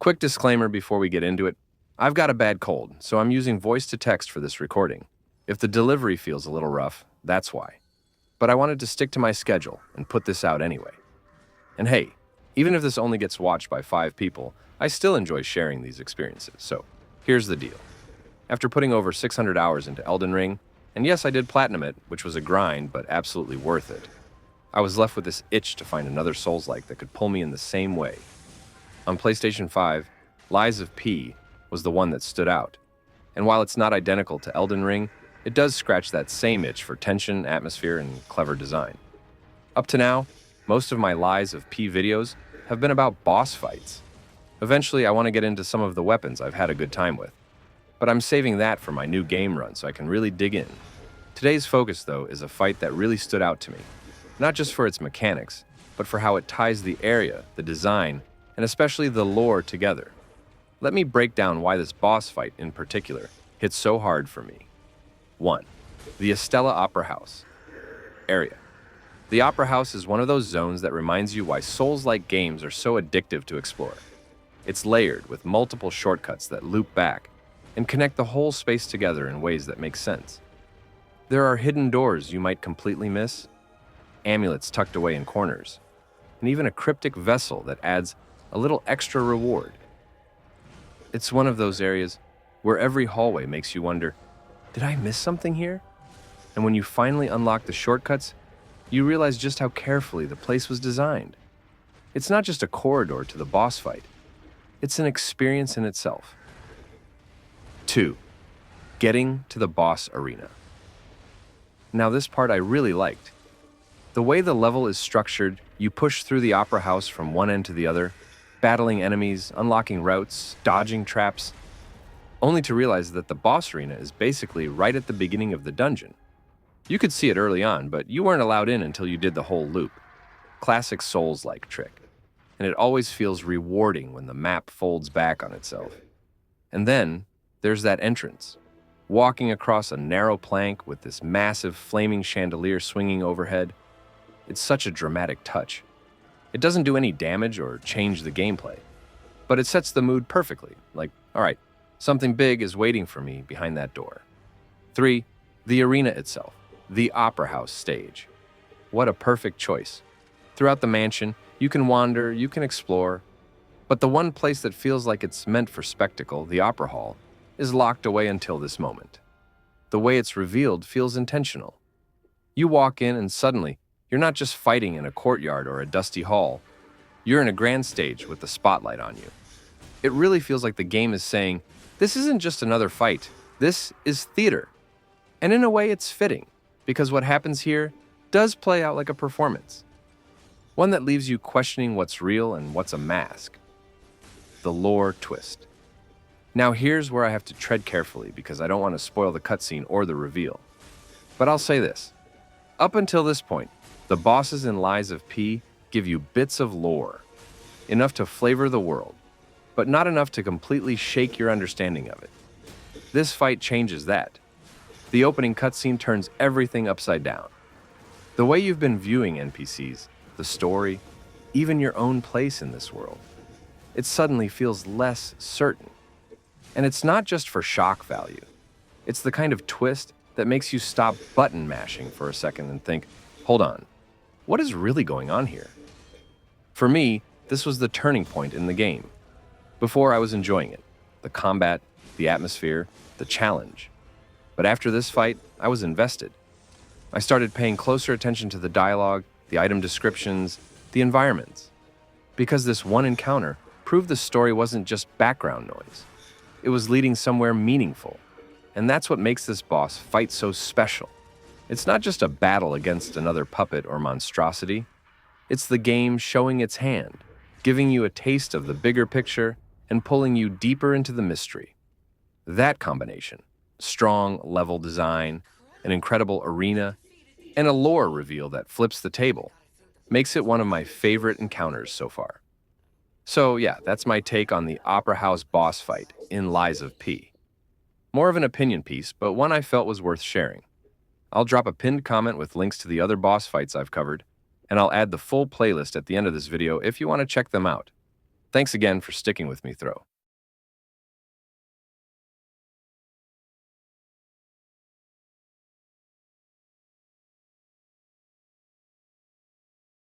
Quick disclaimer before we get into it. I've got a bad cold, so I'm using voice to text for this recording. If the delivery feels a little rough, that's why. But I wanted to stick to my schedule and put this out anyway. And hey, even if this only gets watched by 5 people, I still enjoy sharing these experiences. So, here's the deal. After putting over 600 hours into Elden Ring, and yes, I did platinum it, which was a grind, but absolutely worth it, I was left with this itch to find another Soulslike that could pull me in the same way. On PlayStation 5, Lies of P was the one that stood out. And while it's not identical to Elden Ring, it does scratch that same itch for tension, atmosphere, and clever design. Up to now, most of my Lies of P videos have been about boss fights. Eventually, I want to get into some of the weapons I've had a good time with. But I'm saving that for my new game run so I can really dig in. Today's focus, though, is a fight that really stood out to me. Not just for its mechanics, but for how it ties the area, the design, and especially the lore together. Let me break down why this boss fight in particular hit so hard for me. 1. The Estella Opera House area. The Opera House is one of those zones that reminds you why Souls-like games are so addictive to explore. It's layered with multiple shortcuts that loop back and connect the whole space together in ways that make sense. There are hidden doors you might completely miss, amulets tucked away in corners, and even a cryptic vessel that adds a little extra reward. It's one of those areas where every hallway makes you wonder, did I miss something here? And when you finally unlock the shortcuts, you realize just how carefully the place was designed. It's not just a corridor to the boss fight. It's an experience in itself. 2. Getting to the boss arena. Now this part I really liked. The way the level is structured, you push through the opera house from one end to the other, battling enemies, unlocking routes, dodging traps, only to realize that the boss arena is basically right at the beginning of the dungeon. You could see it early on, but you weren't allowed in until you did the whole loop. Classic Souls-like trick. And it always feels rewarding when the map folds back on itself. And then, there's that entrance. Walking across a narrow plank with this massive flaming chandelier swinging overhead. It's such a dramatic touch. It doesn't do any damage or change the gameplay, but it sets the mood perfectly, like, all right, something big is waiting for me behind that door. 3. The arena itself, the Opera House stage. What a perfect choice. Throughout the mansion, you can wander, you can explore, but the one place that feels like it's meant for spectacle, the Opera Hall, is locked away until this moment. The way it's revealed feels intentional. You walk in and suddenly, you're not just fighting in a courtyard or a dusty hall. You're in a grand stage with the spotlight on you. It really feels like the game is saying, this isn't just another fight, this is theater. And in a way it's fitting, because what happens here does play out like a performance. One that leaves you questioning what's real and what's a mask. The lore twist. Now here's where I have to tread carefully because I don't want to spoil the cutscene or the reveal. But I'll say this. Up until this point, the bosses in Lies of P give you bits of lore, enough to flavor the world, but not enough to completely shake your understanding of it. This fight changes that. The opening cutscene turns everything upside down. The way you've been viewing NPCs, the story, even your own place in this world, it suddenly feels less certain. And it's not just for shock value. It's the kind of twist that makes you stop button mashing for a second and think, hold on, what is really going on here? For me, this was the turning point in the game. Before I was enjoying it, the combat, the atmosphere, the challenge. But after this fight, I was invested. I started paying closer attention to the dialogue, the item descriptions, the environments. Because this one encounter proved the story wasn't just background noise. It was leading somewhere meaningful. And that's what makes this boss fight so special. It's not just a battle against another puppet or monstrosity. It's the game showing its hand, giving you a taste of the bigger picture and pulling you deeper into the mystery. That combination, strong level design, an incredible arena, and a lore reveal that flips the table, makes it one of my favorite encounters so far. So yeah, that's my take on the Opera House boss fight in Lies of P. More of an opinion piece, but one I felt was worth sharing. I'll drop a pinned comment with links to the other boss fights I've covered, and I'll add the full playlist at the end of this video if you want to check them out. Thanks again for sticking with me through.